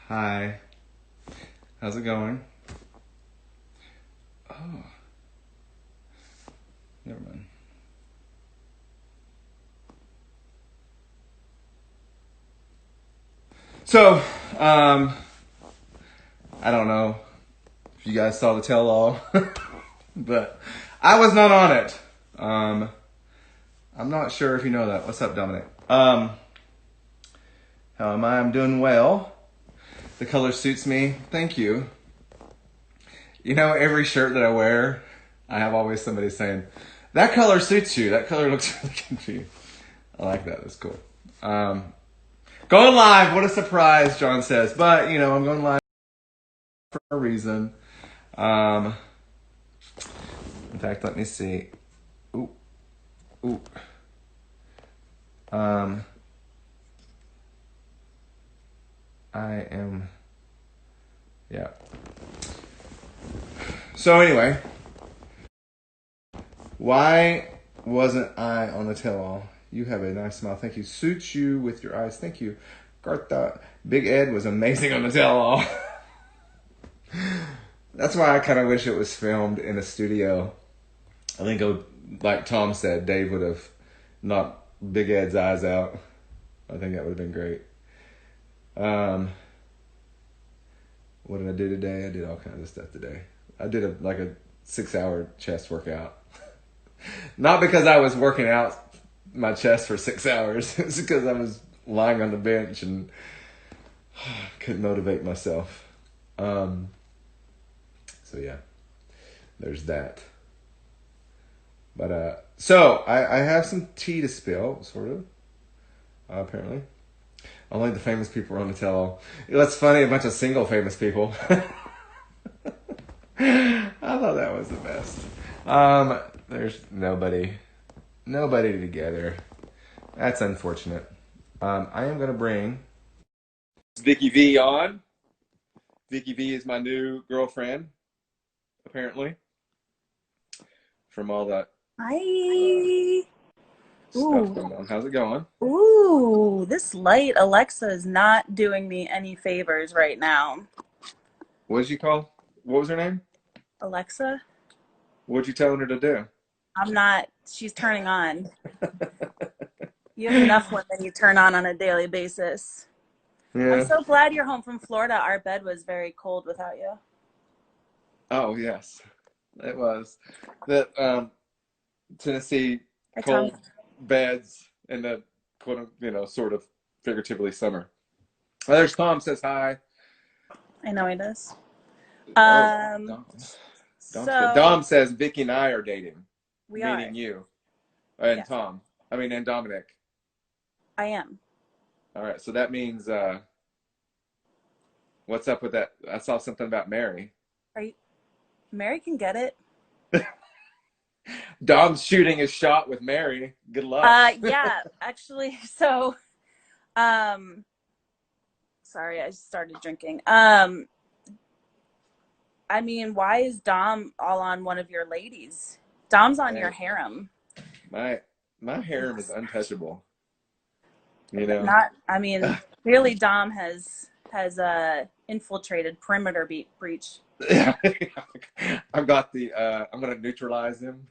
Hi. How's it going? Oh, never mind. So, um, I don't know if you guys saw the tell-all, but I was not on it. Um, I'm not sure if you know that. What's up, Dominic? How am I? I'm doing well. The color suits me. Thank you. You know, every shirt that I wear, I have always somebody saying, that color suits you. That color looks really good for you. I like that. That's cool. Um, Going live. What a surprise, John says. But, I'm going live for a reason. Um, in fact, let me see. Ooh. Ooh. Um, I am, yeah. So anyway, why wasn't I on the tell-all? You have a nice smile. Thank you. Suits you with your eyes. Thank you. Gartha. Big Ed was amazing on the tell-all. That's why I kind of wish it was filmed in a studio. I think, like Tom said, Dave would have knocked Big Ed's eyes out. I think that would have been great. What did I do today? I did all kinds of stuff today. I did a 6-hour chest workout. Not because I was working out my chest for 6 hours. It's because I was lying on the bench and couldn't motivate myself. So yeah, there's that. But so I have some tea to spill, sort of. Apparently, only the famous people are on the tell-all. That's funny. A bunch of single famous people. I thought that was the best. There's nobody together. That's unfortunate. I am gonna bring Vikki V on. Vikki V is my new girlfriend, apparently. From all that Hi. stuff Ooh. going on. How's it going? Ooh, this light Alexa is not doing me any favors right now. What did you call? What was her name? Alexa, What'd you tell her to do? I'm not, she's turning on. You have enough women you turn on a daily basis. I'm Yeah. so glad you're home from Florida. Our bed was very cold without you. Oh yes, it was. That Tennessee Hi, Tom. cold beds in the quote, sort of figuratively summer. Oh, there's Tom says hi. I know he does. Oh, Um, Dom. so Dom says Vicky and I are dating, we meaning are. you and Yes, Tom. I mean, and Dominic. I am. All right, so that means what's up with that? I saw something about Mary. Are you, Mary can get it. Dom's shooting his shot with Mary. Good luck. Yeah, actually, so, um, sorry, I just started drinking. I mean, why is Dom all on one of your ladies? Dom's on your Hey, harem. my my harem is untouchable. You know. Not, I mean, clearly Dom has infiltrated perimeter breach. I've got the. I'm gonna neutralize him.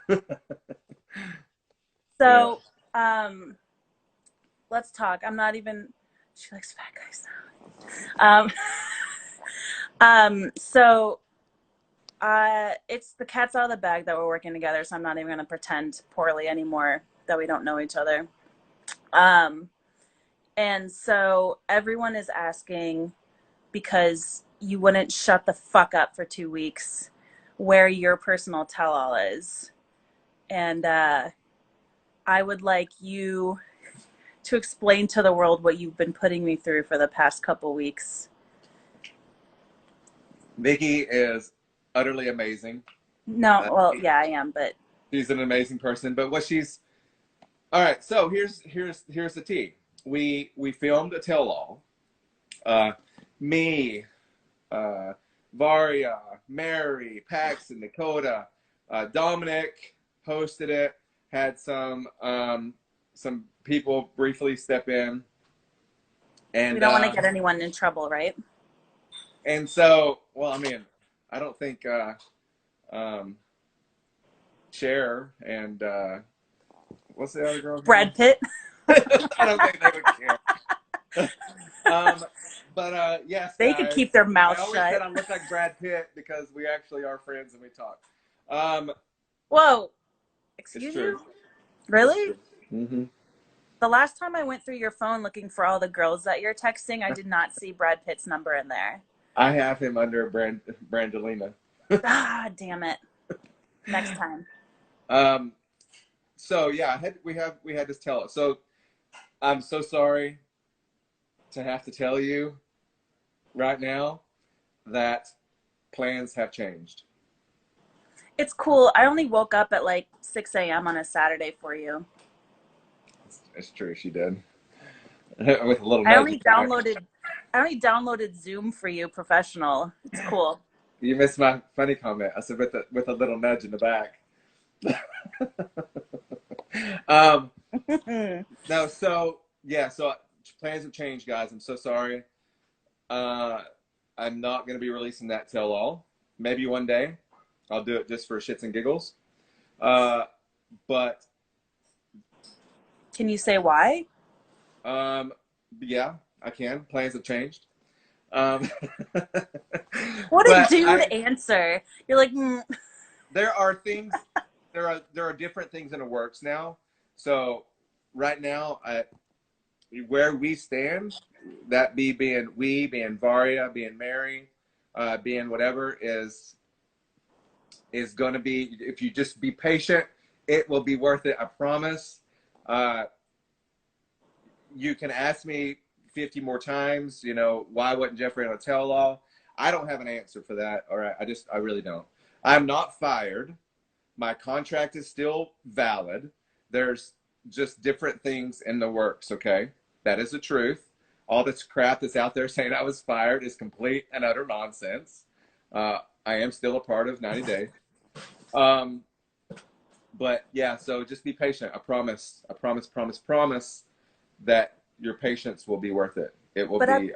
Yeah. So, um, let's talk. I'm not even. She likes fat guys. Um, so it's the cat's out of the bag that we're working together. So I'm not even gonna pretend poorly anymore that we don't know each other. Um, And so everyone is asking because you wouldn't shut the fuck up for 2 weeks where your personal tell all is. And I would like you to explain to the world what you've been putting me through for the past couple weeks. Nikki is utterly amazing. No, Uh, well, yeah, I am, but she's an amazing person. But what she's all right. So here's the tea. We filmed a tell all. Me, uh, Varia, Mary, Paxton, Dakota, Dominic hosted it. Had some people briefly step in, we and don't want to get anyone in trouble, right? And so, well, I mean, I don't think um, Cher and what's the other girl's name? Brad Pitt. I don't think they would care. um, but yes, They could guys, keep their I mouth always said shut. I look like Brad Pitt because we actually are friends and we talk. Um, Whoa, it's excuse true. you? It's Really? true. Hmm. The last time I went through your phone looking for all the girls that you're texting, I did not see Brad Pitt's number in there. I have him under Brandelina. Ah, damn it. Next time. Um, so yeah, we had this tell. So I'm so sorry to have to tell you right now that plans have changed. It's cool. I only woke up at like 6 a.m. on a Saturday for you. It's true, she did. With a little I nudge only back. downloaded I only downloaded Zoom for you professional. It's cool. You missed my funny comment. I said with a little nudge in the back. um, no, so yeah, so plans have changed, guys. I'm so sorry. Uh, I'm not going to be releasing that tell all. Maybe one day I'll do it just for shits and giggles. Uh, but Can you say why? um, yeah, I can. Plans have changed. Um, What a but dude answer. You're like, there are things, there are different things in the works now. So right now, where we stand, that be being we, being Varia, being Mary, being whatever, is going to be. If you just be patient, it will be worth it. I promise. Uh, you can ask me 50 more times. You know, why wasn't Geoffrey on a tell all? I don't have an answer for that. All right, I really don't. I'm not fired. My contract is still valid. There's just different things in the works, okay? That is the truth. All this crap that's out there saying I was fired is complete and utter nonsense. I am still a part of 90 Day. Um, but yeah, so just be patient. I promise. I promise, promise, promise that your patience will be worth it. It will but be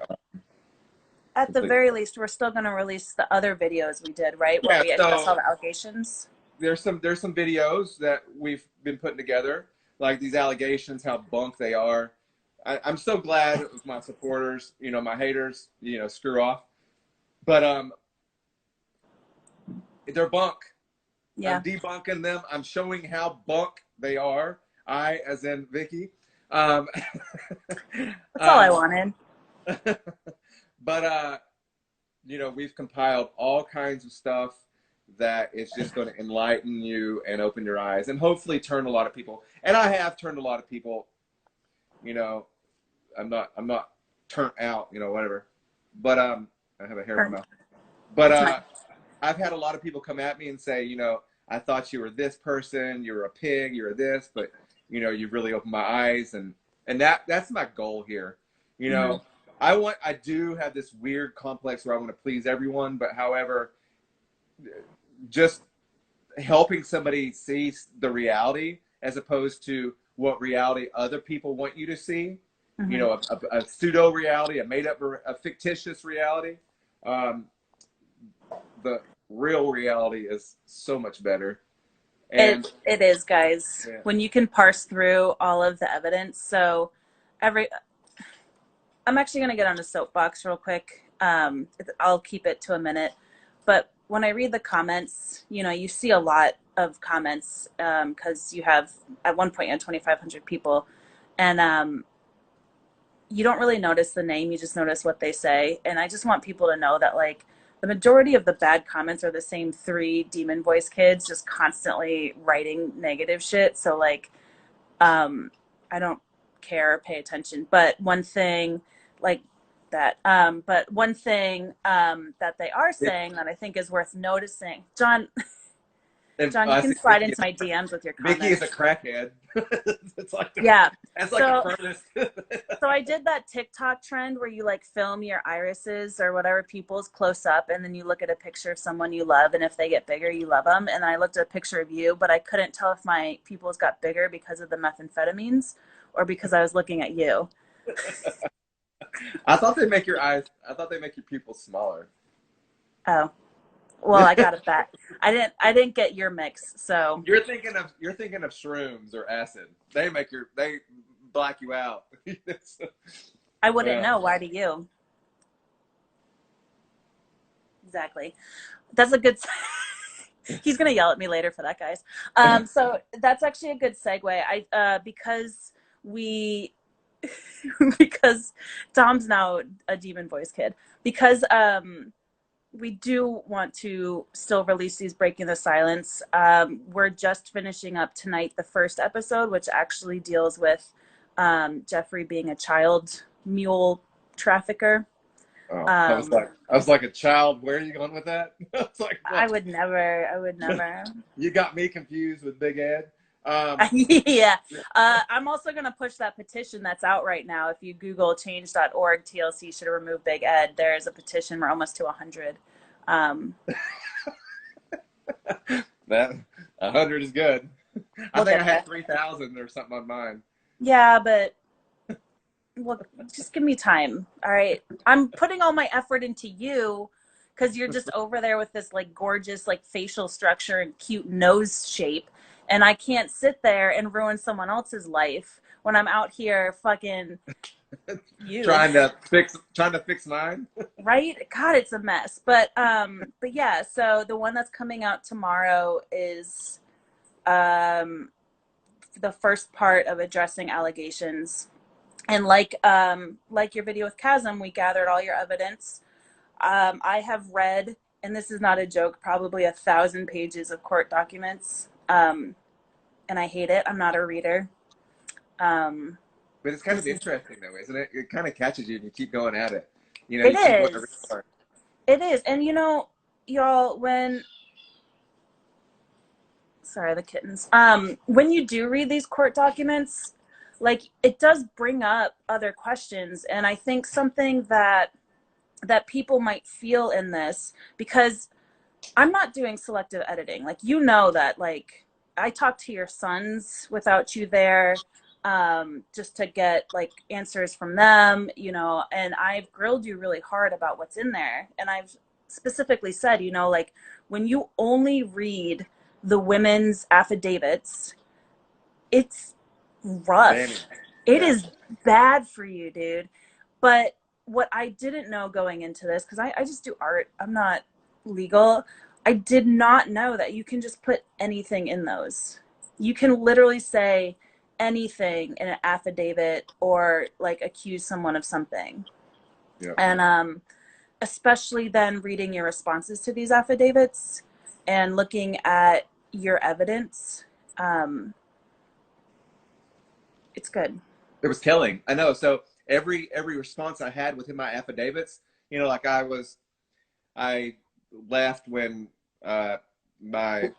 at the complete. very least, we're still going to release the other videos we did, right? Where Yeah, we address all so the allegations. there's some videos that we've been putting together, like these allegations, how bunk they are. I'm so glad with my supporters, my haters, screw off. But they're bunk. I'm Yeah, debunking them. I'm showing how bunk they are. I, as in Vikki. Um, that's all I um, wanted. but we've compiled all kinds of stuff that is just going to enlighten you and open your eyes and hopefully turn a lot of people. And I have turned a lot of people. You know, I'm not turnt out. Whatever. But I have a hair in my mouth. But It's mine. I've had a lot of people come at me and say, I thought you were this person, you were a pig, you were this, but you've really opened my eyes, and that's my goal here. You Mm-hmm. know, I do have this weird complex where I want to please everyone, but however, just helping somebody see the reality as opposed to what reality other people want you to see. Mm-hmm. A pseudo reality, a made up, a fictitious reality. Um, the real reality is so much better. It And it is, guys. yeah, When you can parse through all of the evidence. So every I'm actually going to get on a soapbox real quick. I'll keep it to a minute. But when I read the comments, you see a lot of comments because you have, at one point, you had 2,500 people. And you don't really notice the name, you just notice what they say. And I just want people to know that, like, the majority of the bad comments are the same three demon voice kids just constantly writing negative shit. So, like, I don't care, pay attention. But one thing, like that, but one thing that they are yeah. saying that I think is worth noticing, John. And John, you I can see slide into my DMs with your Vikki is a comments. crackhead. it's like Yeah. that's like a So furnace. so I did that TikTok trend where you like film your irises or whatever people's close up, and then you look at a picture of someone you love, and if they get bigger, you love them. And then I looked at a picture of you, but I couldn't tell if my pupils got bigger because of the methamphetamines or because I was looking at you. I thought they make your eyes. I thought they make your pupils smaller. Oh, well, I got it back. I didn't get your mix, so You're thinking of shrooms or acid. They black you out. I wouldn't Yeah. know. Why do you? Exactly. That's a good. He's gonna yell at me later for that, guys. So that's actually a good segue. Because we because Tom's now a demon voice kid. Because we do want to still release these Breaking the Silence. We're just finishing up tonight the first episode, which actually deals with Geoffrey being a child mule trafficker. Oh, Um, I was like a child. Where are you going with that? I was like, I what? would never. I would never. You got me confused with Big Ed. Um, Yeah. I'm also going to push that petition that's out right now. If you Google change.org, TLC should remove Big Ed. There's a petition. We're almost to 100. Um, that 100 is good. I we'll think I get had there. 3,000 or something on mine. Yeah, but well, just give me time. All right. I'm putting all my effort into you because you're just over there with this like gorgeous like facial structure and cute nose shape. And I can't sit there and ruin someone else's life when I'm out here fucking you. Trying to fix mine. Right? God, it's a mess. But yeah, so the one that's coming out tomorrow is um the first part of addressing allegations. And like your video with Chasm, we gathered all your evidence. I have read, and this is not a joke, probably 1,000 pages of court documents. And I hate it. I'm not a reader. Um, But it's kind of this is interesting, though, isn't it? It kind of catches you and you keep going at it. it You keep wanting to read is. more. It is. And y'all, when sorry, the kittens. When you do read these court documents, like it does bring up other questions, and I think something that people might feel in this, because I'm not doing selective editing. Like that like I talked to your sons without you there, just to get like answers from them, and I've grilled you really hard about what's in there, and I've specifically said, like when you only read the women's affidavits, it's Damn rough. it. It Yeah. is bad for you, dude. But what I didn't know going into this, because I just do art, I'm not legal. I did not know that you can just put anything in those. You can literally say anything in an affidavit or like accuse someone of something. Yeah. And especially then reading your responses to these affidavits and looking at your evidence, um, it's good. It was telling. I know. So every response I had within my affidavits, like I left when my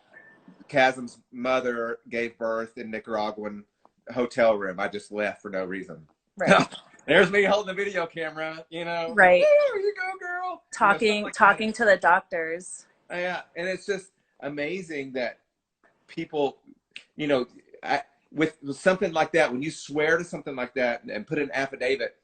Chasm's mother gave birth in Nicaraguan hotel room. I just left for no reason. Right. There's me holding the video camera, like, Right. "Woo, you go, girl." Stuff talking like that. talking to the doctors. Yeah, and it's just amazing that people, you know, with something like that, when you swear to something like that and put an affidavit,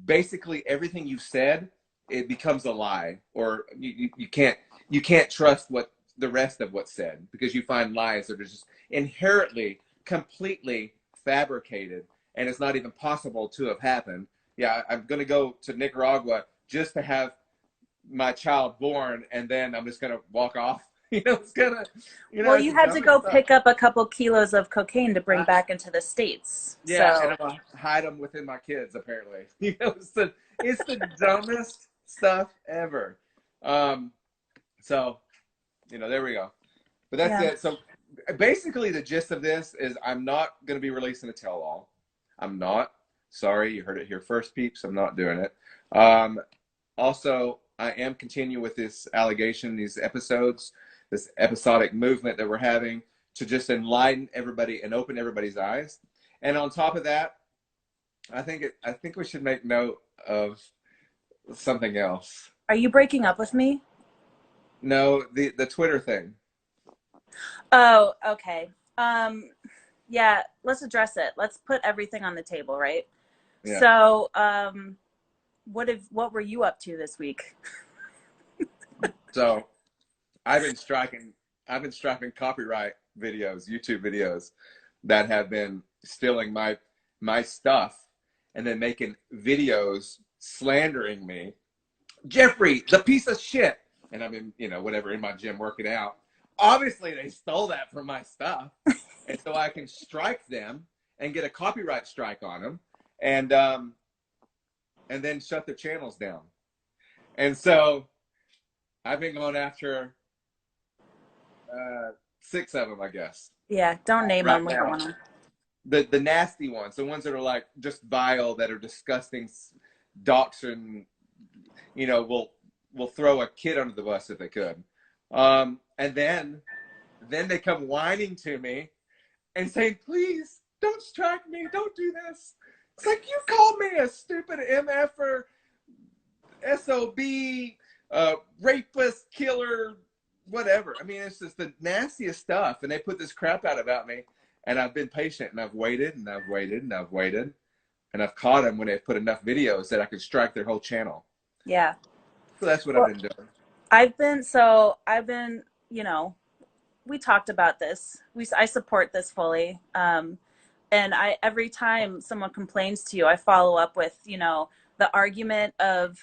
basically everything you've said, it becomes a lie, or you can't trust what the rest of what's said, because you find lies that are just inherently completely fabricated, and it's not even possible to have happened. Yeah, I'm going to go to Nicaragua just to have my child born, and then I'm just going to walk off. It's gonna, Well, it's you the had to dumbest go stuff. pick up a couple kilos of cocaine to bring I, back into the States. Yeah, and So I'm gonna hide them within my kids. Apparently, it's the dumbest stuff ever. Um, so there we go. But that's yeah. it. So basically, the gist of this is I'm not going to be releasing a tell-all. I'm not. Sorry, you heard it here first, peeps. I'm not doing it. Also, I am continuing with this allegation, these episodes, this episodic movement that we're having to just enlighten everybody and open everybody's eyes. And on top of that, I think we should make note of something else. Are you breaking up with me? No, the Twitter thing. Oh, okay. Yeah, let's address it. Let's put everything on the table, right? Yeah. So, what were you up to this week? So I've been striking copyright videos, YouTube videos that have been stealing my stuff and then making videos slandering me. Geoffrey, the piece of shit. And I'm in, whatever, in my gym working out. Obviously, they stole that from my stuff. And so I can strike them and get a copyright strike on them and then shut their channels down. And so I've been going after 6 of them, I guess. Yeah, don't name Right them. We now. don't want them. The nasty ones, the ones that are like just vile, that are disgusting, doctrine, will throw a kid under the bus if they could. And then they come whining to me and saying, please don't strike me, don't do this. It's like, you called me a stupid MFer, SOB, rapist, killer, whatever. I mean, it's just the nastiest stuff. And they put this crap out about me. And I've been patient, and I've waited, and I've waited, and I've waited. And I've caught them when they've put enough videos that I could strike their whole channel. Yeah. So that's what I've been doing. I've been, we talked about this. I support this fully. And every time someone complains to you, I follow up with, the argument of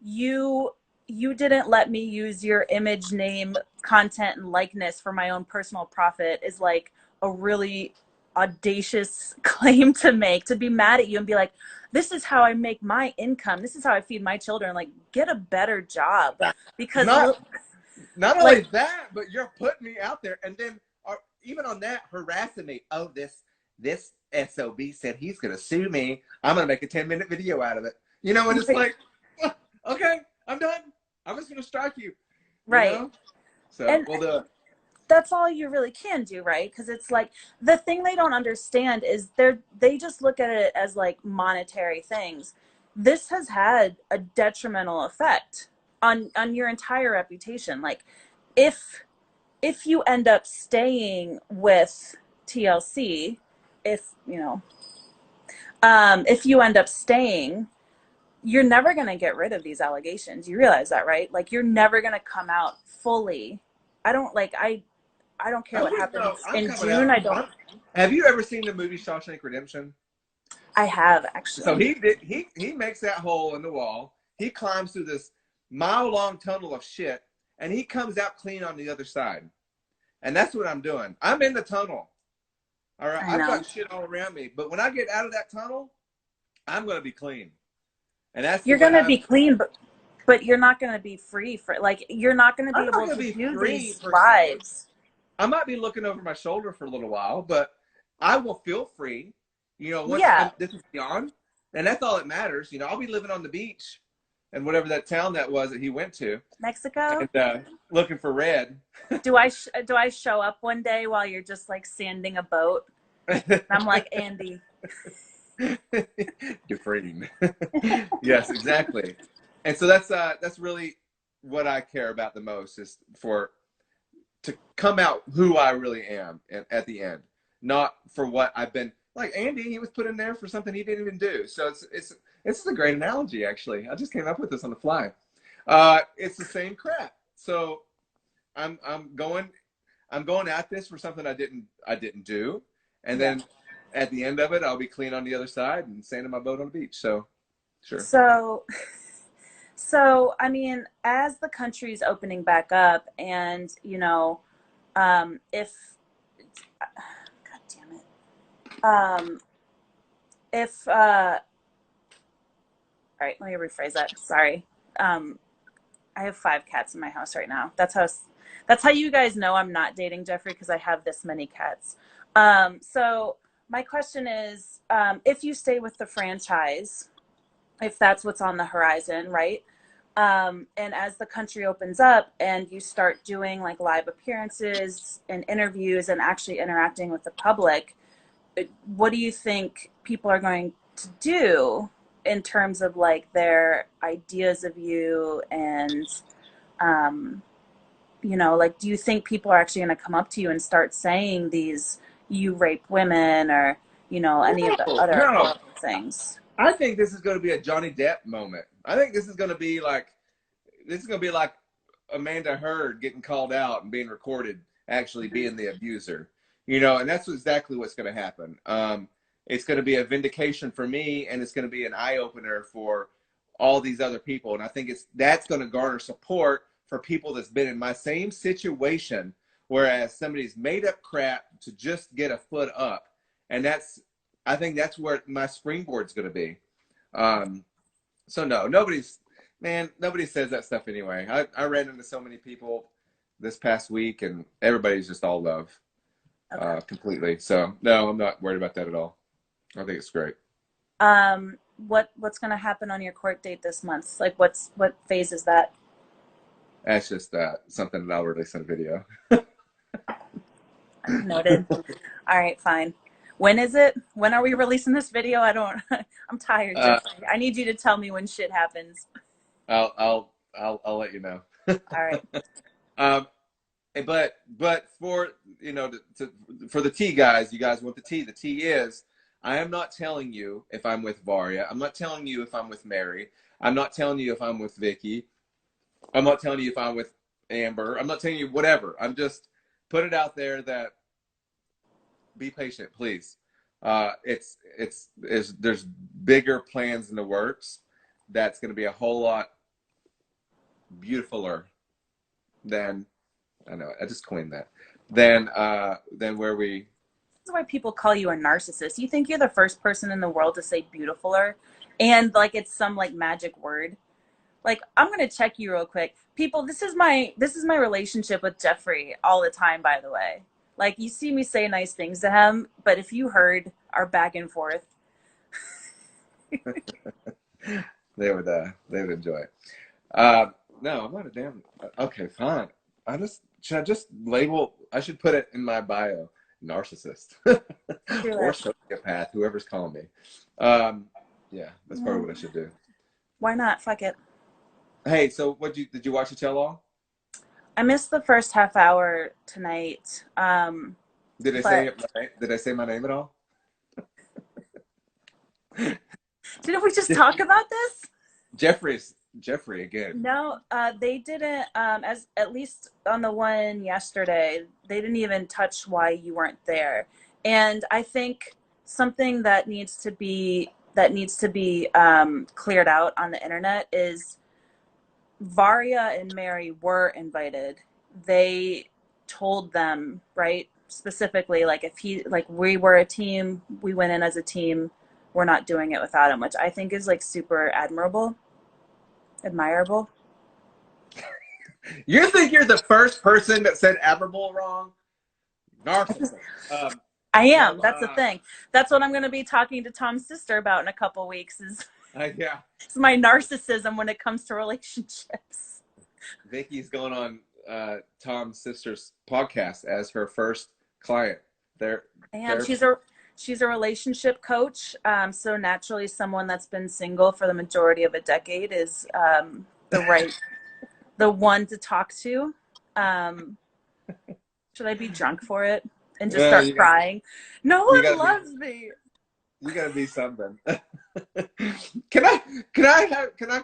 you didn't let me use your image, name, content, and likeness for my own personal profit is like a really audacious claim to make, to be mad at you and be like, this is how I make my income. This is how I feed my children. Like, get a better job. Because not only that, but you're putting me out there, and then even on that, harassing me. Oh, this SOB said he's going to sue me. I'm going to make a 10-minute video out of it. And it's like, okay, I'm done. I'm just going to strike you. Right. So we'll do it. That's all you really can do, right? Because it's like, the thing they don't understand is they just look at it as like monetary things. This has had a detrimental effect on your entire reputation. Like, if you end up staying with TLC, if you end up staying, you're never going to get rid of these allegations. You realize that, right? Like, you're never going to come out fully. I don't care what happens in June. Have you ever seen the movie Shawshank Redemption? I have, actually. So he makes that hole in the wall. He climbs through this mile-long tunnel of shit, and he comes out clean on the other side. And that's what I'm doing. I'm in the tunnel. All right, I've got shit all around me, but when I get out of that tunnel, I'm going to be clean. And you're going to be clean, but you're not going to be free for, like, you're not going to be able to do these lives. I might be looking over my shoulder for a little while, but I will feel free. Once this is beyond, and that's all that matters. I'll be living on the beach and whatever that town that was that he went to. Mexico? And looking for red. Do I show up one day while you're just like sanding a boat? And I'm like, Andy. Dufresne. Yes, exactly. And so that's really what I care about the most, is to come out who I really am at the end, not for what I've been. Like Andy, he was put in there for something he didn't even do. So it's a great analogy, actually. I just came up with this on the fly. It's the same crap. So I'm going at this for something I didn't do, and then at the end of it, I'll be clean on the other side and sanding my boat on the beach. So, sure. So I mean, as the country's opening back up, and if God damn it, all right, let me rephrase that. Sorry. I have 5 cats in my house right now. That's how you guys know I'm not dating Geoffrey, because I have this many cats. So my question is, if you stay with the franchise, if that's what's on the horizon, right? And as the country opens up and you start doing like live appearances and interviews and actually interacting with the public, what do you think people are going to do in terms of like their ideas of you? And, like, do you think people are actually going to come up to you and start saying these, you rape women, or, any of the other things? I think this is going to be a Johnny Depp moment. I think this is going to be like Amanda Heard getting called out and being recorded actually being the abuser. You know, and that's exactly what's going to happen. It's going to be a vindication for me, and it's going to be an eye opener for all these other people. And I think that's going to garner support for people that's been in my same situation, whereas somebody's made up crap to just get a foot up, and I think that's where my springboard's going to be. So no, nobody says that stuff anyway. I ran into so many people this past week, and everybody's just all love, completely. So no, I'm not worried about that at all. I think it's great. What's going to happen on your court date this month? Like, what phase is that? That's just something that I'll release in a video. Noted. All right, fine. When is it? When are we releasing this video? I'm tired, Geoffrey. I need you to tell me when shit happens. I'll let you know. All right. But for for the tea guys, you guys want the tea. The tea is, I am not telling you if I'm with Varya. I'm not telling you if I'm with Mary. I'm not telling you if I'm with Vikki. I'm not telling you if I'm with Amber. I'm not telling you whatever. I'm just put it out there that be patient, please. There's bigger plans in the works. That's going to be a whole lot beautifuler than, I know, I just coined that, than where we. This is why people call you a narcissist. You think you're the first person in the world to say beautifuler, and like it's some like magic word. Like, I'm gonna check you real quick. People, this is my relationship with Geoffrey all the time, by the way. Like, you see me say nice things to him, but if you heard our back and forth. they would enjoy it. No, I'm not a damn. Okay, fine. Should I just label? I should put it in my bio, narcissist or sociopath, whoever's calling me. Yeah, that's probably what I should do. Why not? Fuck it. Hey, so did you watch the tell-all? I missed the first half hour tonight. Did I say my name at all? Didn't we just talk about this? Geoffrey again. No, they didn't. As at least on the one yesterday, they didn't even touch why you weren't there. And I think something that needs to be cleared out on the internet is Varya and Mary were invited. They told them, right, specifically, like, if we were a team, we went in as a team, we're not doing it without him, which I think is like super admirable. You think you're the first person that said admirable wrong? Narcissist. I am. That's the thing. That's what I'm going to be talking to Tom's sister about in a couple weeks. Yeah. It's my narcissism when it comes to relationships. Vicki's going on Tom's sister's podcast as her first client. She's a relationship coach. So naturally, someone that's been single for the majority of a decade is the one to talk to. Should I be drunk for it and just start crying? No one loves me. You gotta be something. Can I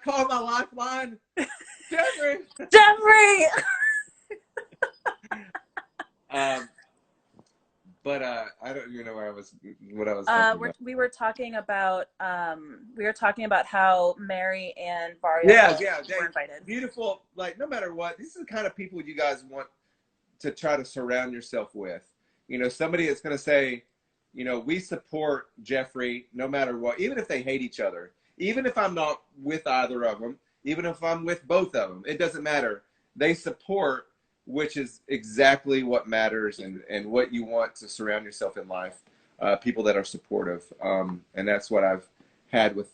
call my lifeline? Geoffrey. But I don't even know what I was talking about. We were talking about how Mary and Varya were invited. Beautiful. Like, no matter what, these are the kind of people you guys want to try to surround yourself with. You know, somebody that's going to say, you know, we support Geoffrey no matter what, even if they hate each other, even if I'm not with either of them, even if I'm with both of them, it doesn't matter. They support, which is exactly what matters and what you want to surround yourself in life. People that are supportive. And that's what I've had with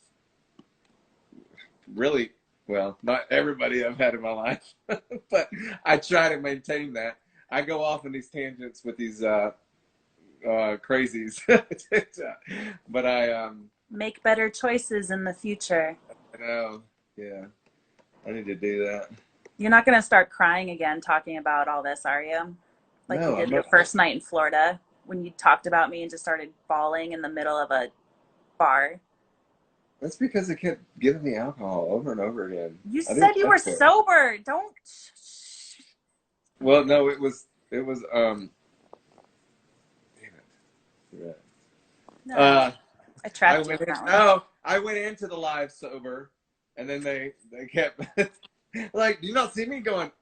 really, well, not everybody I've had in my life, but I try to maintain that. I go off on these tangents with these crazies, but I make better choices in the future. I know, yeah, I need to do that. You're not gonna start crying again talking about all this, are you? Like you did your first night in Florida when you talked about me and just started bawling in the middle of a bar. That's because they kept giving me alcohol over and over again. You said you were sober. Don't. Well, no, it was damn it. Yeah. No, I I trapped you went on in, that one. no, I went into the live sober, and then they kept like, do you not see me going?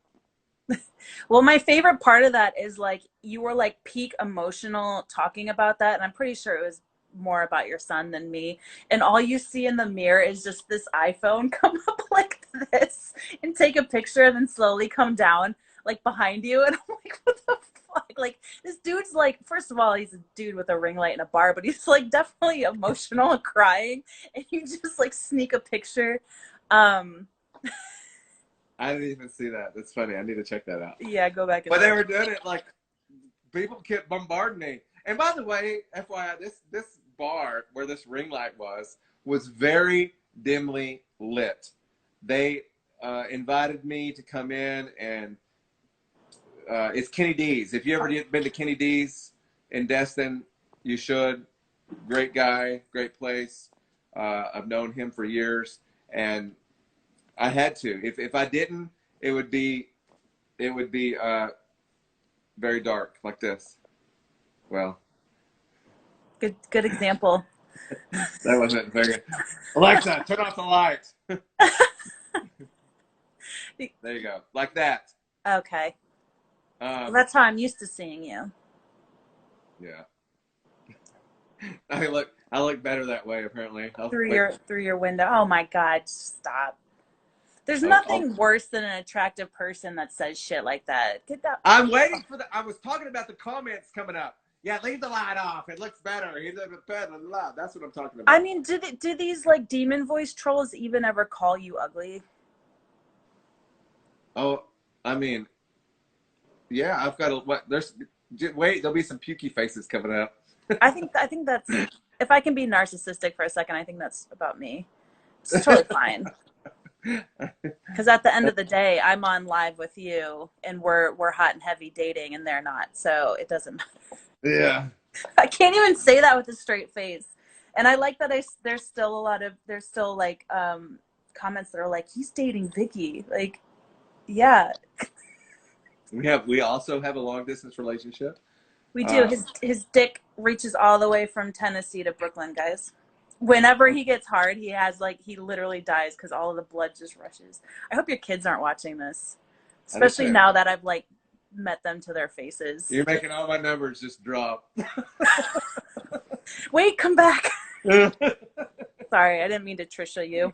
Well, my favorite part of that is like you were like peak emotional talking about that, and I'm pretty sure it was more about your son than me. And all you see in the mirror is just this iPhone come up like this and take a picture and then slowly come down like behind you. And I'm like, what the fuck? Like this dude's like, first of all, he's a dude with a ring light in a bar, but he's like definitely emotional and crying, and you just like sneak a picture. Um, I didn't even see that. That's funny. I need to check that out. yeah, go back and But they look. were doing it like people kept bombarding me. And by the way, FYI, this bar where this ring light was very dimly lit. They invited me to come in, and it's Kenny D's. If you ever been to Kenny D's in Destin, you should. Great guy, great place. I've known him for years, and I had to. If I didn't, it would be very dark like this. Well, Good example. that wasn't very good. Alexa, turn off the lights. There you go, like that. Okay. Well, Um, that's how I'm used to seeing you. yeah, I look better that way. Apparently, I'll Through wait. your window. Oh my god, stop. There's I'll nothing worse than an attractive person that says shit like that. Get that. I'm waiting for the. I was talking about the comments coming up. Yeah, leave the light off. It looks better. He's in the bed and loud. That's what I'm talking I about. mean, do these like demon voice trolls even ever call you ugly? Oh, I mean, yeah, I've got a what? Wait. There'll be some pukey faces coming up. I think that's, if I can be narcissistic for a second, I think that's about me. It's totally fine. Because at the end of the day, I'm on live with you, and we're hot and heavy dating, and they're not. So it doesn't matter. Yeah. I can't even say that with a straight face. And I like that there's still a lot of there's still like comments that are like he's dating Vikki. Like, yeah, We also have a long distance relationship. we do. Uh, His dick reaches all the way from Tennessee to Brooklyn, guys. Whenever he gets hard, he has like he literally dies because all of the blood just rushes. I hope your kids aren't watching this, I do especially too. now that I've like met them to their faces. You're making all my numbers just drop. Wait, come back. Sorry, I didn't mean to Trisha you.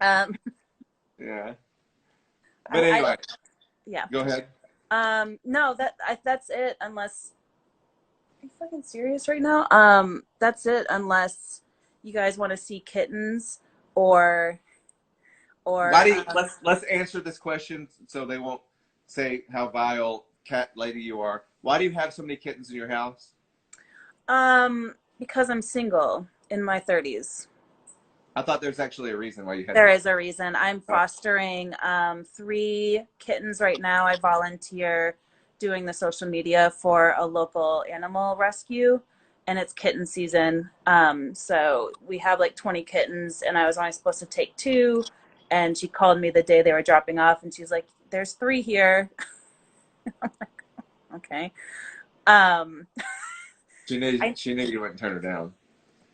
Um, Yeah. But I anyway, yeah. go ahead. No, that's it. Unless, are you fucking serious right now? That's it. Unless you guys want to see kittens, or Why or do you, let's answer this question so they won't say how vile cat lady you are. Why do you have so many kittens in your house? because I'm single in my 30s. I thought there's actually a reason why you had. There is a reason. I'm Oh, fostering 3 kittens right now. I volunteer doing the social media for a local animal rescue, and it's kitten season. So we have like 20 kittens, and I was only supposed to take 2. And she called me the day they were dropping off, and she's like, "There's 3 here." Okay. Um, I she knew you wouldn't turn her down.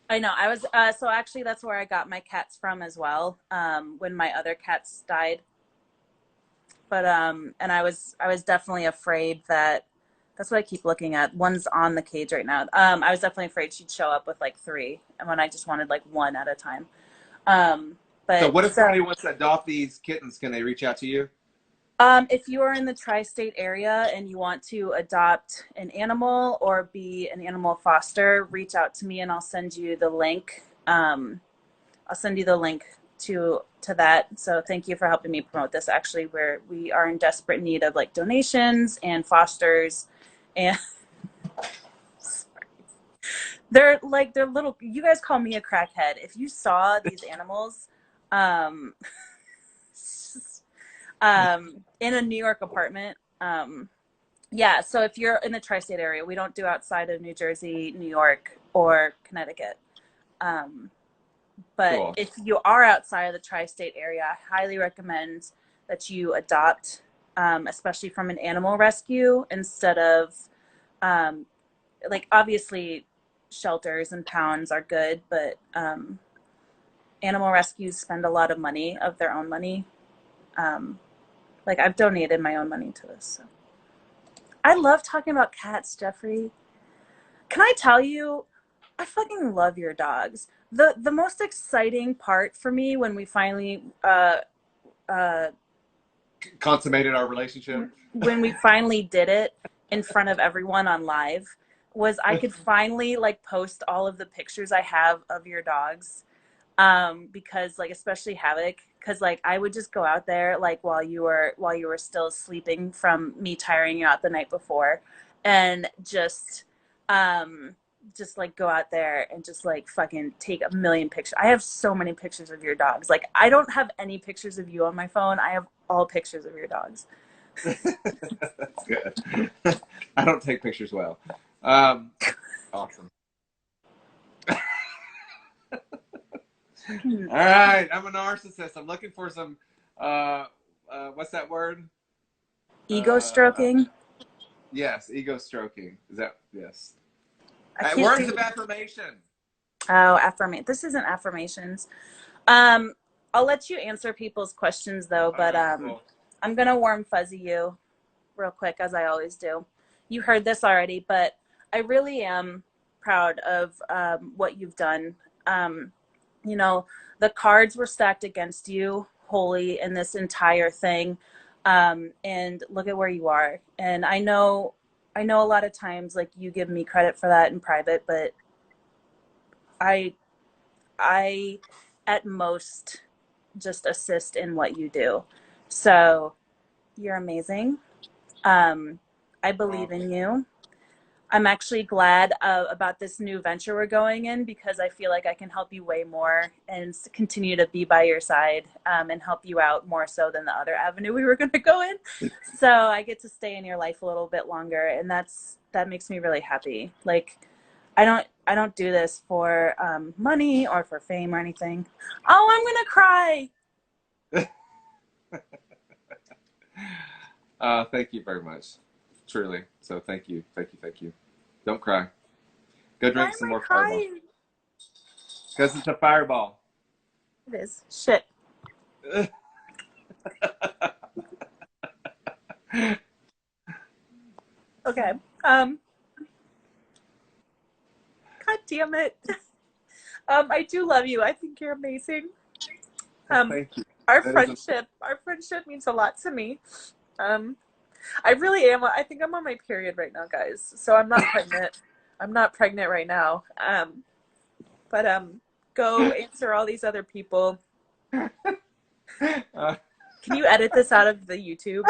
I know. I was so actually that's where I got my cats from as well. When my other cats died, but and I was definitely afraid that that's what I keep looking at. One's on the cage right now. I was definitely afraid she'd show up with like 3, and when I just wanted like 1 at a time. Um, So but what if so somebody wants to adopt these kittens? Can they reach out to you? if you are in the tri-state area and you want to adopt an animal or be an animal foster, reach out to me and I'll send you the link. I'll send you the link to that. So thank you for helping me promote this. Actually, we are in desperate need of like donations and fosters, and they're little. You guys call me a crackhead. If you saw these animals, um, in a New York apartment, yeah. So if you're in the tri-state area, we don't do outside of New Jersey, New York, or Connecticut. Um, But Cool. if you are outside of the tri-state area, I highly recommend that you adopt. especially from an animal rescue, instead of like obviously shelters and pounds are good, but animal rescues spend a lot of money of their own money. Um, like I've donated my own money to this. So. I love talking about cats, Geoffrey. Can I tell you, I fucking love your dogs. The most exciting part for me when we finally uh, Consummated our relationship. when we finally did it in front of everyone on live was I could finally like post all of the pictures I have of your dogs, because like especially Havoc, because like I would just go out there like while you were still sleeping from me tiring you out the night before, and just like go out there and just like fucking take a million pictures. I have so many pictures of your dogs. Like I don't have any pictures of you on my phone. I have all pictures of your dogs. That's good. I don't take pictures well. Awesome. All right, I'm a narcissist. I'm looking for some. What's that word? Ego Uh, stroking. yes, ego stroking. Is that yes? I can't Words do. of affirmation. Oh, affirmation. This isn't affirmations. Um, I'll let you answer people's questions though, All but right, cool. I'm gonna warm fuzzy you real quick as I always do. You heard this already, but I really am proud of what you've done. Um, you know, the cards were stacked against you wholly in this entire thing, and look at where you are. And I know a lot of times like you give me credit for that in private, but I I at most just assist in what you do. So you're amazing. Um, I believe in you. I'm actually glad about this new venture we're going in because I feel like I can help you way more and continue to be by your side, and help you out more so than the other avenue we were going to go in. So I get to stay in your life a little bit longer, and that makes me really happy. Like I don't do this for money or for fame or anything. Oh, I'm gonna cry. Thank you very much. Truly. So thank you, thank you, thank you. Don't cry. Go Why drink am some I more Fireball crying? because it's a Fireball. It is shit. Okay. Um. God damn it. I do love you. I think you're amazing. Um, Thank you. our That is a, friendship means a lot to me. Um, I really am. I think I'm on my period right now, guys. So I'm not pregnant. I'm not pregnant right now. But go answer all these other people. uh, Can you edit this out of the YouTube?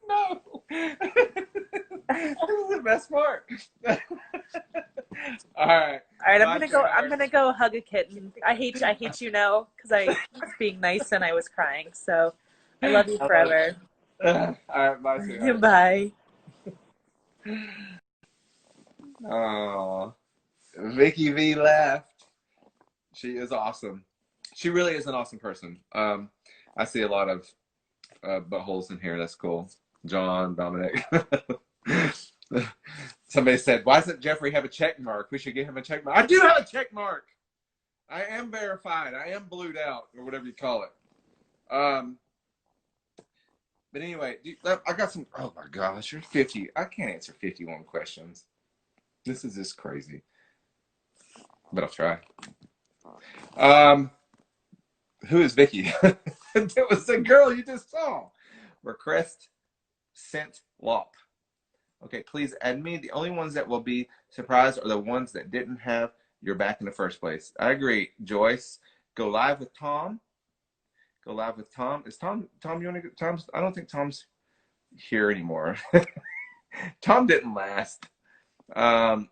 no. This is the best part. All right. All right, I'm My gonna go. I'm sweetheart. gonna go hug a kitten. I hate you now because I was being nice and I was crying. So I love you I love forever. All right, my sweetheart. Bye. Oh, Vikki V left. She is awesome. She really is an awesome person. I see a lot of buttholes in here. That's cool. John, Dominic. Somebody said, "Why doesn't Geoffrey have a check mark? We should give him a check mark." I do have a check mark. I am verified. I am blued out, or whatever you call it. But anyway, I got some. Oh my gosh, you're 50. I can't answer 51 questions. This is just crazy. But I'll try. Um, who is Vikki? It was the girl you just saw. Request sent Lop. Okay, please add me. The only ones that will be surprised are the ones that didn't have your back in the first place. I agree, Joyce. Go live with Tom. Go live with Tom. Is Tom? You want to? Tom's. I don't think Tom's here anymore. Tom didn't last. Um,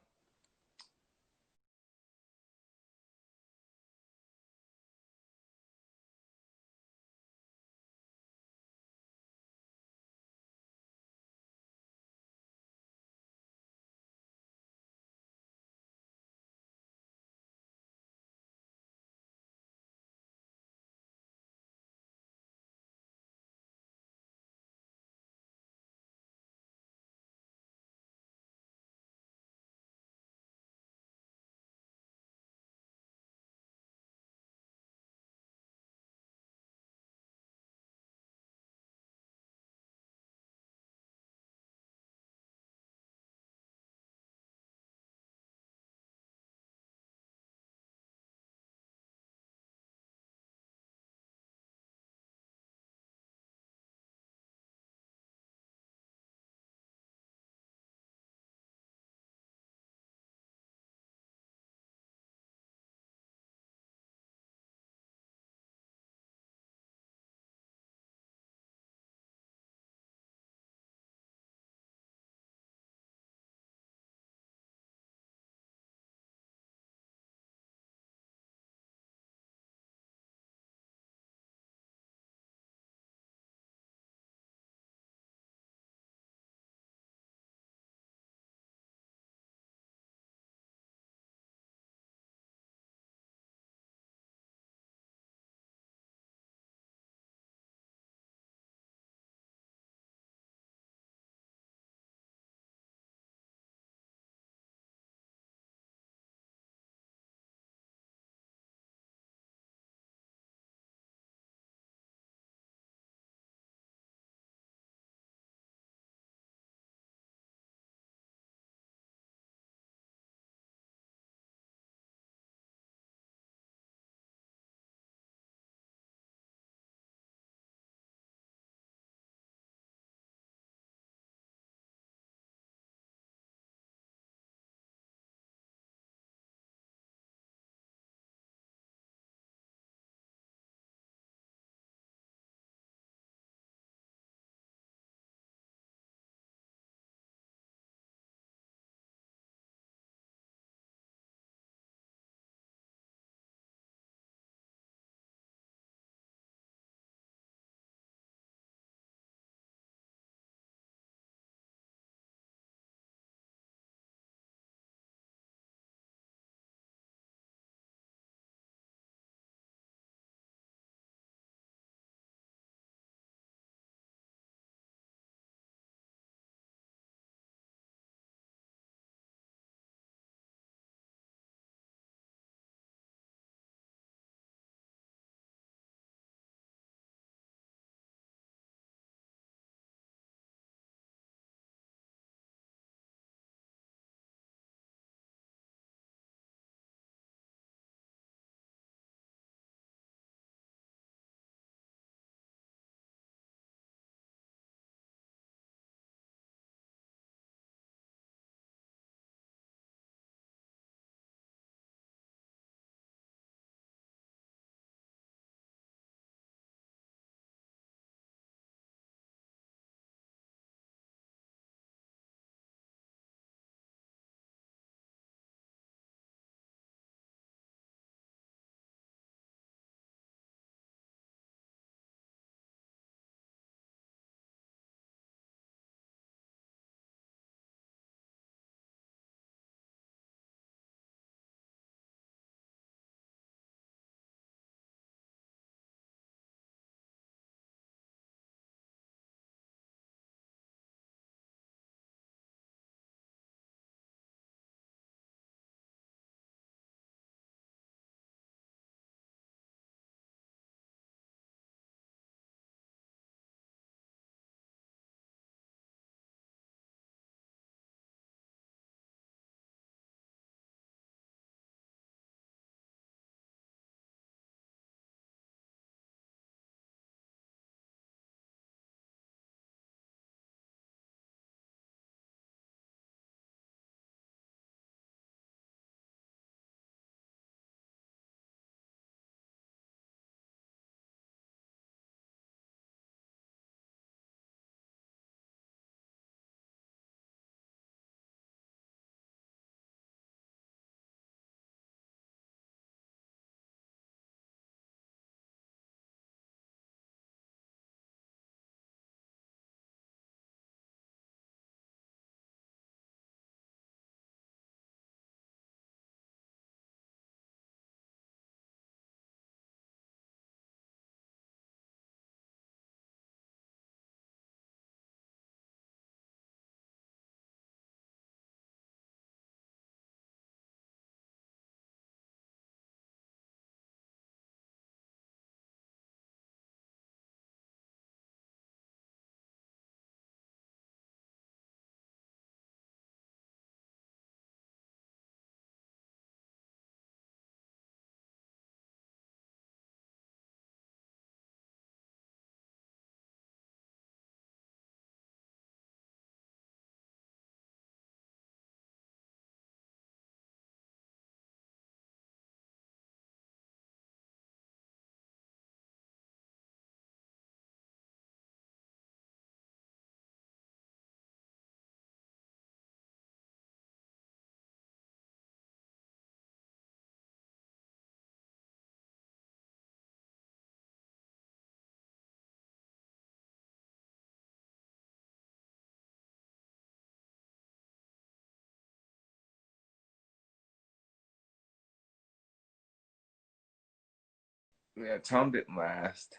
Yeah, Tom didn't last.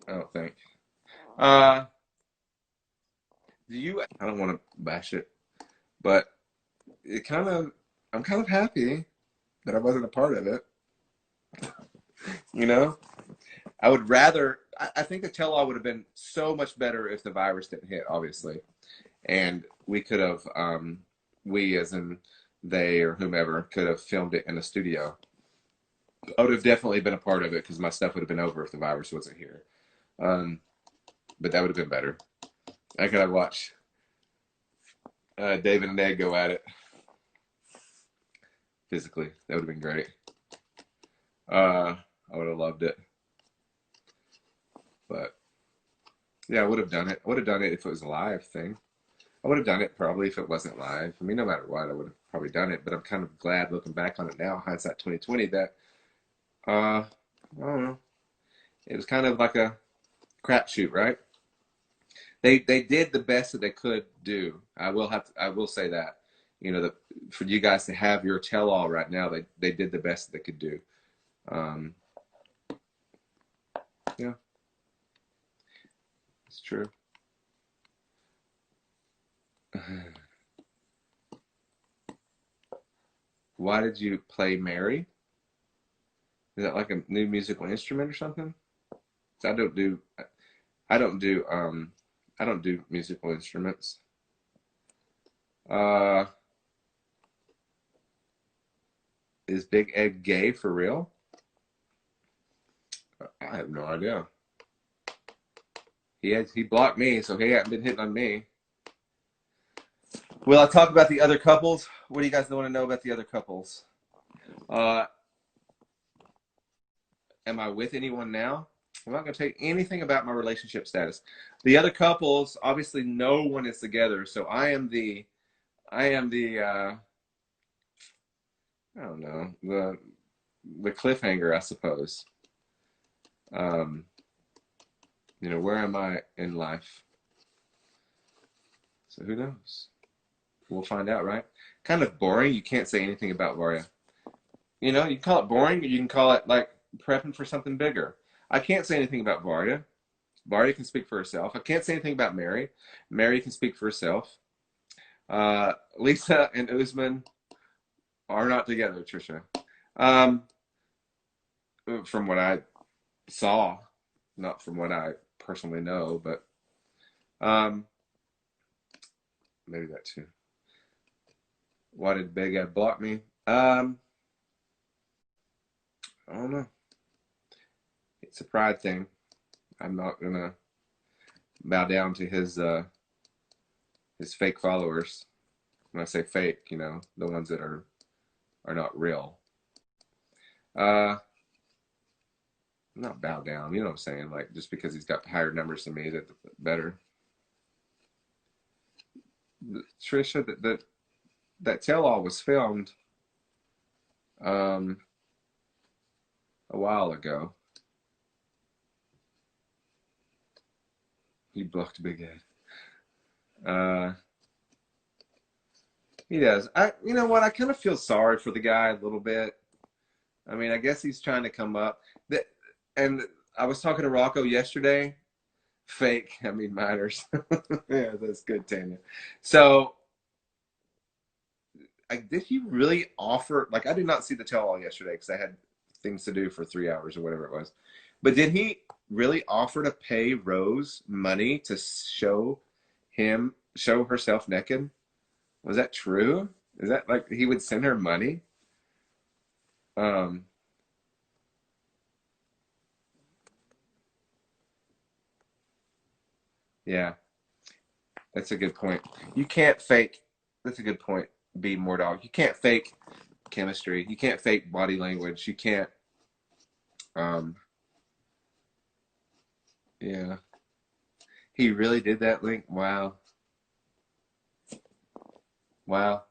I don't think. Uh, do you? I don't want to bash it, but it kind of. I'm kind of happy that I wasn't a part of it. You know, I would rather. I think the tell-all would have been so much better if the virus didn't hit, obviously, and we could have. We, as in they or whomever, could have filmed it in a studio. I would have definitely been a part of it because my stuff would have been over if the virus wasn't here. Um, but that would have been better. I could have watched David and Ned go at it physically. That would have been great. I would have loved it. But yeah, I would have done it. I would have done it if it was a live thing. I would have done it probably if it wasn't live. I mean, no matter what, I would have probably done it. But I'm kind of glad looking back on it now, hindsight 2020, that I don't know. It was kind of like a crapshoot, right? They did the best that they could do. I will say that. You know, for you guys to have your tell all right now, they did the best that they could do. Um, yeah, it's true. Why did you play Mary? Is that like a new musical instrument or something? 'Cause I don't do I don't do musical instruments. Uh, is Big Ed gay for real? I have no idea. He blocked me, so he hadn't been hitting on me. Will I talk about the other couples? What do you guys want to know about the other couples? Uh, am I with anyone now? I'm not going to tell you anything about my relationship status. The other couples, obviously, no one is together, so I am the I don't know, the cliffhanger, I suppose. Um, you know, where am I in life? So who knows? We'll find out, right? Kind of boring. You can't say anything about Varya. You know, you can call it boring, or you can call it like prepping for something bigger. I can't say anything about Varya. Varya can speak for herself. I can't say anything about Mary. Mary can speak for herself. Lisa and Usman are not together, Trisha. Um, from what I saw, not from what I personally know, but um, maybe that too. Why did Big Ed block me? I don't know. It's a pride thing. I'm not gonna bow down to his fake followers. When I say fake, you know, the ones that are not real. Uh, not bow down. You know what I'm saying? Like just because he's got higher numbers than me, is it better? Trisha, that tell all was filmed um a while ago. He blocked Big Ed. Uh, he does. You know what? I kind of feel sorry for the guy a little bit. I mean, I guess he's trying to come up. That, and I was talking to Rocco yesterday. Fake. I mean, minors. Yeah, that's good, Tanya. So, did he really offer? Like, I did not see the tell-all yesterday because I had things to do for 3 hours or whatever it was. But did he really offer to pay Rose money to show herself naked? Was that true? Is that like he would send her money? Um, yeah, that's a good point. You can't fake. That's a good point. Be more dog. You can't fake chemistry. You can't fake body language. You can't. Um, yeah, he really did that link. Wow, wow,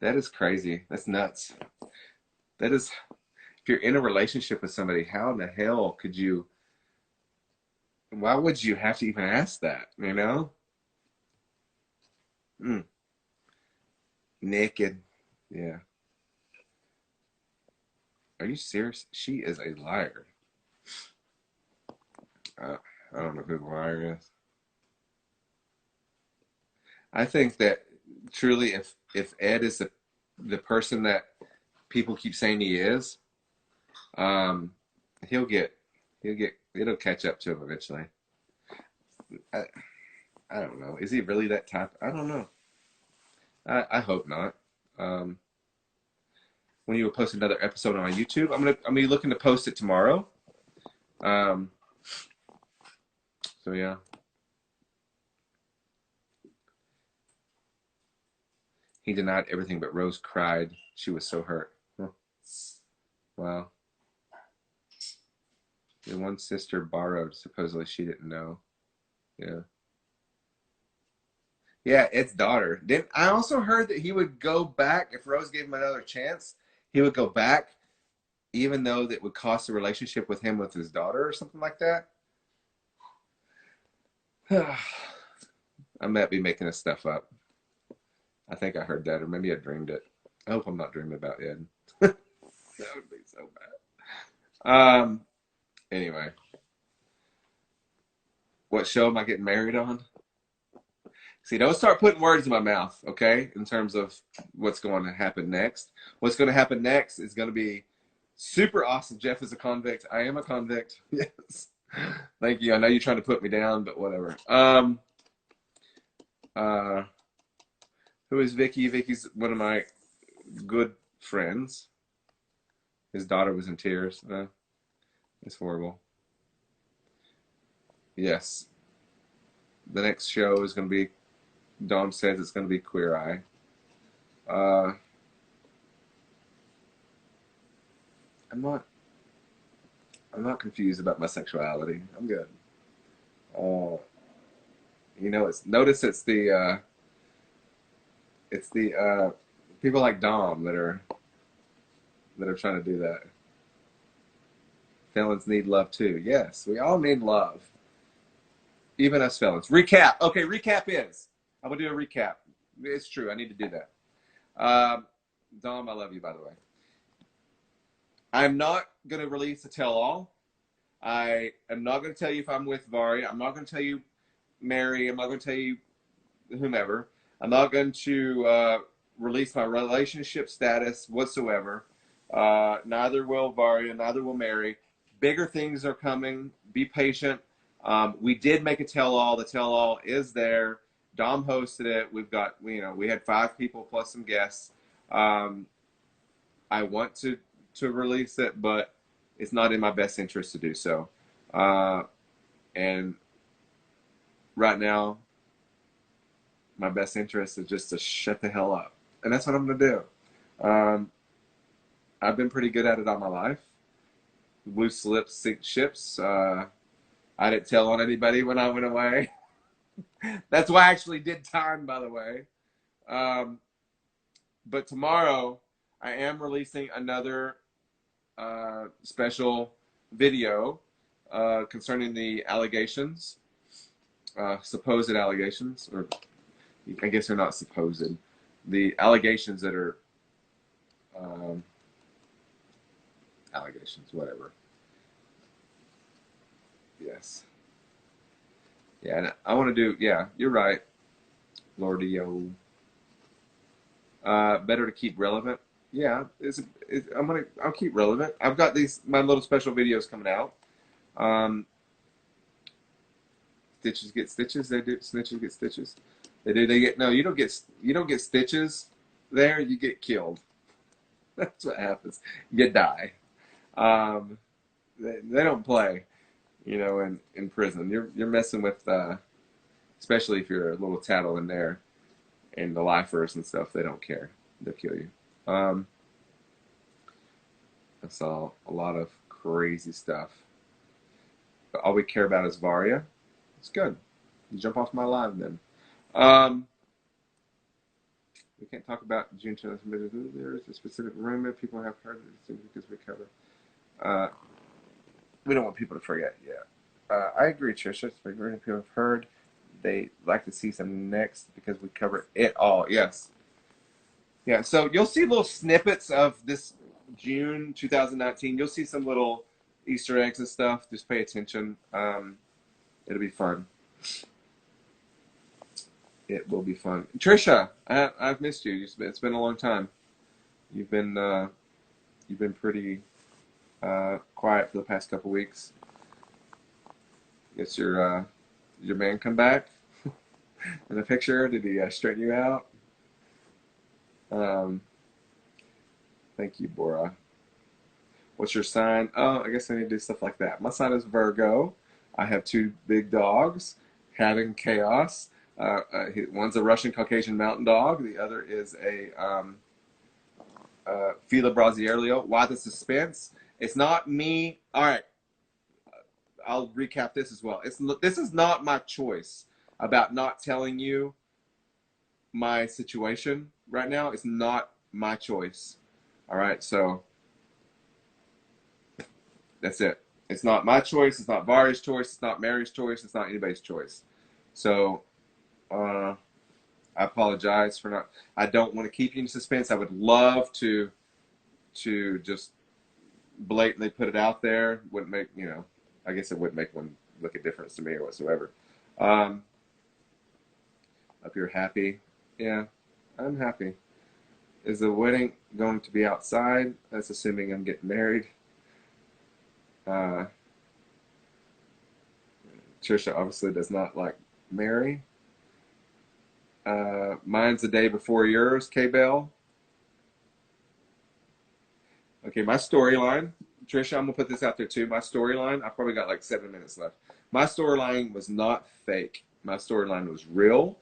that is crazy. That's nuts. That is. If you're in a relationship with somebody, how in the hell could you? Why would you have to even ask that? You know, mm, naked. Yeah. Are you serious? She is a liar. I don't know who the liar is. I think that truly, if Ed is the person that people keep saying he is, um, he'll get it'll catch up to him eventually. I, I don't know. Is he really that type? I don't know. I hope not. Um, when you will post another episode on YouTube, I'm gonna be looking to post it tomorrow. Um, so yeah. He denied everything, but Rose cried. She was so hurt. Huh. Wow. The one sister borrowed. Supposedly she didn't know. Yeah. Yeah, Ed's daughter. Then I also heard that he would go back if Rose gave him another chance. He would go back, even though that would cost the relationship with him with his daughter or something like that. I might be making this stuff up. I think I heard that, or maybe I dreamed it. I hope I'm not dreaming about Ed. That would be so bad. Anyway, what show am I getting married on? See, don't start putting words in my mouth, okay? In terms of what's going to happen next. What's going to happen next is going to be super awesome. Jeff is a convict. I am a convict. Yes. Thank you. I know you're trying to put me down, but whatever. Uh, who is Vikki? Vikki's one of my good friends. His daughter was in tears. It's horrible. Yes. The next show is going to be, Dom says it's going to be Queer Eye. I'm not confused about my sexuality. I'm good. You know, it's the people like Dom that are trying to do that. Felons need love too. Yes, we all need love. Even us felons. Recap. Okay, recap is. I'm gonna do a recap. It's true. I need to do that. Dom, I love you, by the way. I'm not gonna release a tell-all. I am not gonna tell you if I'm with Varia. I'm not gonna tell you Mary. I'm not gonna tell you whomever. I'm not going to release my relationship status whatsoever. Neither will Varia, neither will Mary. Bigger things are coming. Be patient. We did make a tell-all. The tell-all is there. Dom hosted it. We had 5 people plus some guests. I want to release it, but it's not in my best interest to do so. And right now, my best interest is just to shut the hell up. And that's what I'm going to do. I've been pretty good at it all my life. Loose lips sink ships. I didn't tell on anybody when I went away. That's why I actually did time, by the way. But tomorrow, I am releasing another special video concerning the allegations, supposed allegations, or I guess they're not supposed. The allegations that are allegations, whatever. Yes. Yeah, and I want to do. Yeah, you're right, Lordio. Better to keep relevant. Yeah, I'll keep relevant. I've got my little special videos coming out. Stitches get stitches. They do. Snitches get stitches. They do. They get no. You don't get stitches. There, you get killed. That's what happens. You die. They don't play. In prison, you're messing with, especially if you're a little tattle in there, and the lifers and stuff. They don't care. They'll kill you. I saw a lot of crazy stuff, but all we care about is Varia. It's good. You jump off my live then. We can't talk about June 10th. There's a specific rumor people have heard because we cover. We don't want people to forget. Yeah, I agree, Trisha. It's a rumor people have heard. They like to see some next because we cover it all. Yes. Yeah. So you'll see little snippets of this June 2019. You'll see some little Easter eggs and stuff. Just pay attention. It'll be fun. It will be fun. Trisha, I've missed you. It's been a long time. You've been pretty quiet for the past couple weeks. Guess your man come back in the picture? Did he straighten you out? Thank you, Bora. What's your sign? Oh, I guess I need to do stuff like that. My sign is Virgo. I have 2 big dogs, having chaos. One's a Russian Caucasian mountain dog. The other is a Fila Brasileiro. Why the suspense? It's not me. All right. I'll recap this as well. This is not my choice about not telling you my situation right now. It's not my choice. All right. So that's it. It's not my choice. It's not Vari's choice. It's not Mary's choice. It's not anybody's choice. So I apologize for not. I don't want to keep you in suspense. I would love to just blatantly put it out there. Wouldn't make, I guess it wouldn't make one look a difference to me or whatsoever. Up here, happy. Yeah, I'm happy. Is the wedding going to be outside? That's assuming I'm getting married. Trisha obviously does not like Mary. Mine's the day before yours, K-Bell. Okay, my storyline. Trisha, I'm going to put this out there too. My storyline, I probably got like 7 minutes left. My storyline was not fake. My storyline was real.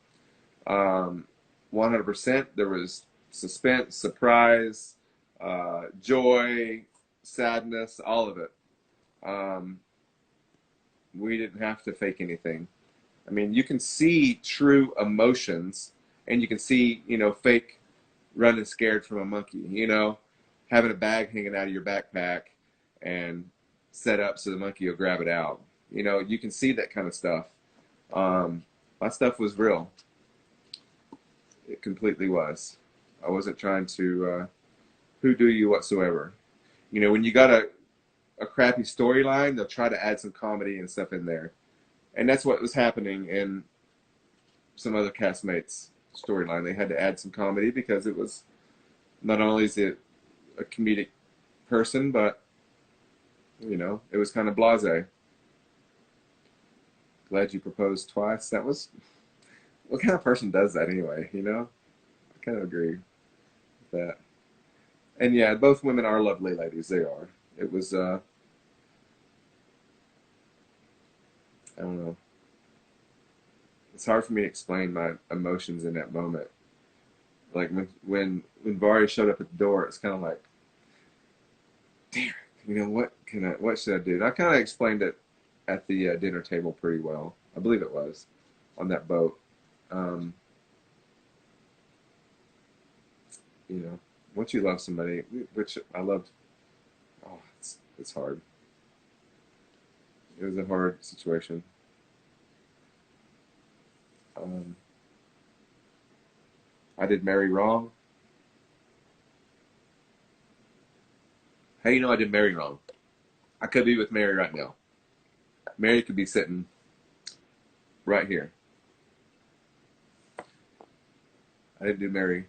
100%. There was suspense, surprise, joy, sadness, all of it. We didn't have to fake anything. I mean, you can see true emotions, and you can see, fake running scared from a monkey, having a bag hanging out of your backpack and set up so the monkey will grab it out. You can see that kind of stuff. My stuff was real. It completely was. I wasn't trying to hoodoo you whatsoever. When you got a crappy storyline, they'll try to add some comedy and stuff in there. And that's what was happening in some other castmates' storyline. They had to add some comedy because it was not only is it a comedic person, but it was kind of blasé. Glad you proposed twice. That was, what kind of person does that anyway? I kind of agree with that. And yeah, both women are lovely ladies. They are. It was I don't know. It's hard for me to explain my emotions in that moment. Like when Vari showed up at the door, it's kind of like, damn, what should I do? And I kind of explained it at the dinner table pretty well. I believe it was on that boat. Once you love somebody, which I loved, oh, it's hard. It was a hard situation. I did Mary wrong. How do you know I did Mary wrong? I could be with Mary right now. Mary could be sitting right here. I didn't do Mary.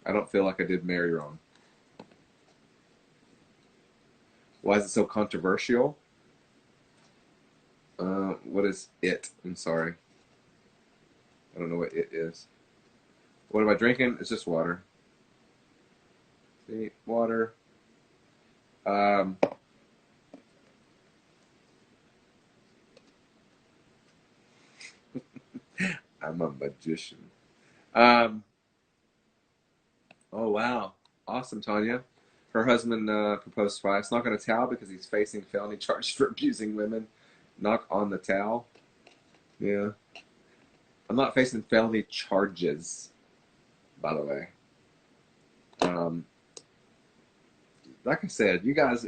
I don't feel like I did Mary wrong. Why is it so controversial? What is it? I'm sorry. I don't know what it is. What am I drinking? It's just water. See, water. I'm a magician. Oh wow, awesome, Tanya. Her husband proposed twice. Knock on a towel because he's facing felony charges for abusing women. Knock on the towel. Yeah. I'm not facing felony charges, by the way. Like I said, you guys,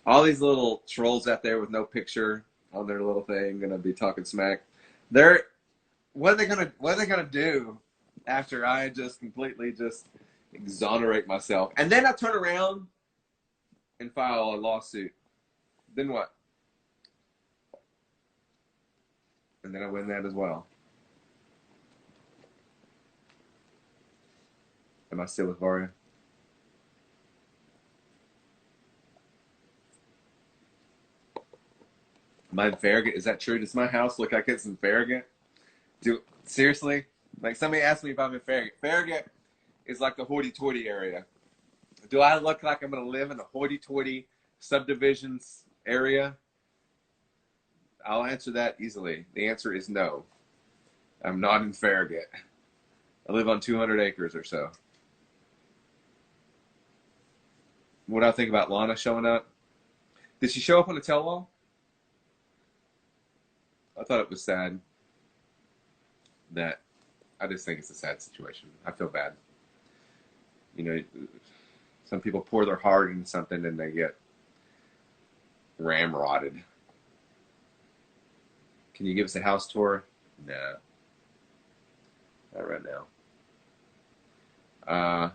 all these little trolls out there with no picture on their little thing, gonna be talking smack. What are they gonna do after I just completely just exonerate myself? And then I turn around and file a lawsuit. Then what? And then I win that as well. Am I still with Varia? Am I in Farragut? Is that true? Does my house look like it's in Farragut? Seriously? Like somebody asked me if I'm in Farragut. Farragut is like the hoity-toity area. Do I look like I'm going to live in a hoity-toity subdivisions area? I'll answer that easily. The answer is no. I'm not in Farragut. I live on 200 acres or so. What do I think about Lana showing up? Did she show up on a tell-all? I thought it was sad. That I just think it's a sad situation. I feel bad. You know, some people pour their heart into something and they get ramrodded. Can you give us a house tour? No. Not right now.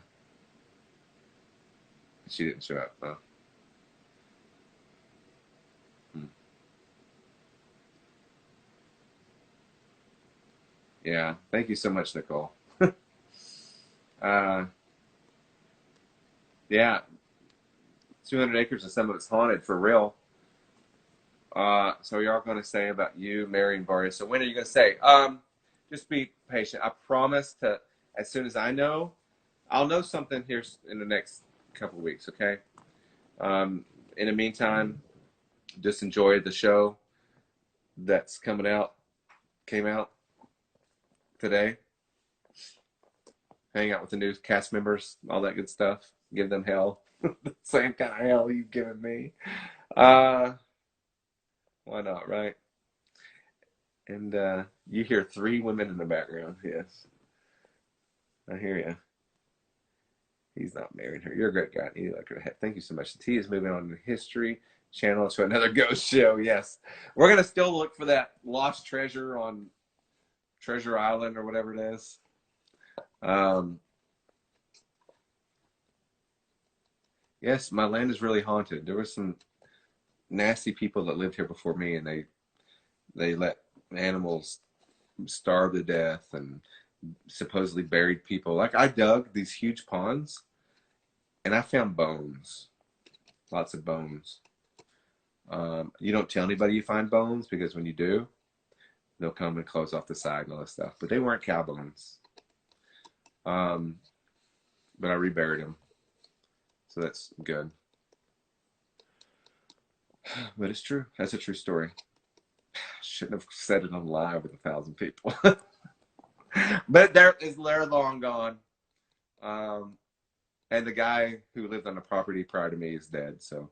She didn't show up. Huh? Yeah. Thank you so much, Nicole. uh, yeah. 200 acres and some of it's haunted for real. So you're all going to say about you marrying Varia. So when are you going to say? Just be patient. I promise to, as soon as I know, I'll know something here in the next couple of weeks. Okay. In the meantime, just enjoy the show that's came out today. Hang out with the new cast members, all that good stuff. Give them hell. The same kind of hell you've given me. Why not, right? And you hear 3 women in the background. Yes, I hear you. He's not marrying her. You're a great guy. You like her. Thank you so much. The T is moving on to History Channel to another ghost show. Yes, we're gonna still look for that lost treasure on Treasure Island or whatever it is. Yes, my land is really haunted. There were some nasty people that lived here before me, and they let animals starve to death and supposedly buried people. Like I dug these huge ponds, and I found bones, lots of bones. You don't tell anybody you find bones because when you do, they'll come and close off the side and all that stuff. But they weren't cow bones. But I reburied them, so that's good. But it's true. That's a true story. Shouldn't have said it on live with 1,000 people. But they're long gone. And the guy who lived on the property prior to me is dead. So,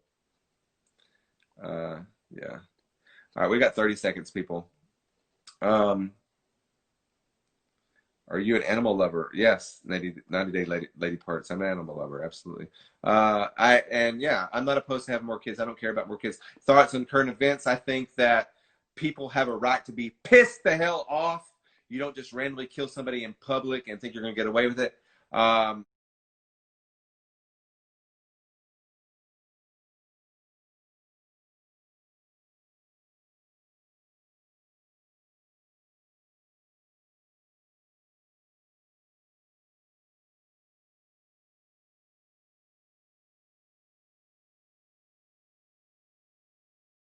yeah. All right, we got 30 seconds, people. Are you an animal lover? Yes, 90-day lady parts. I'm an animal lover, absolutely. I'm not opposed to having more kids. I don't care about more kids. Thoughts on current events? I think that people have a right to be pissed the hell off. You don't just randomly kill somebody in public and think you're going to get away with it.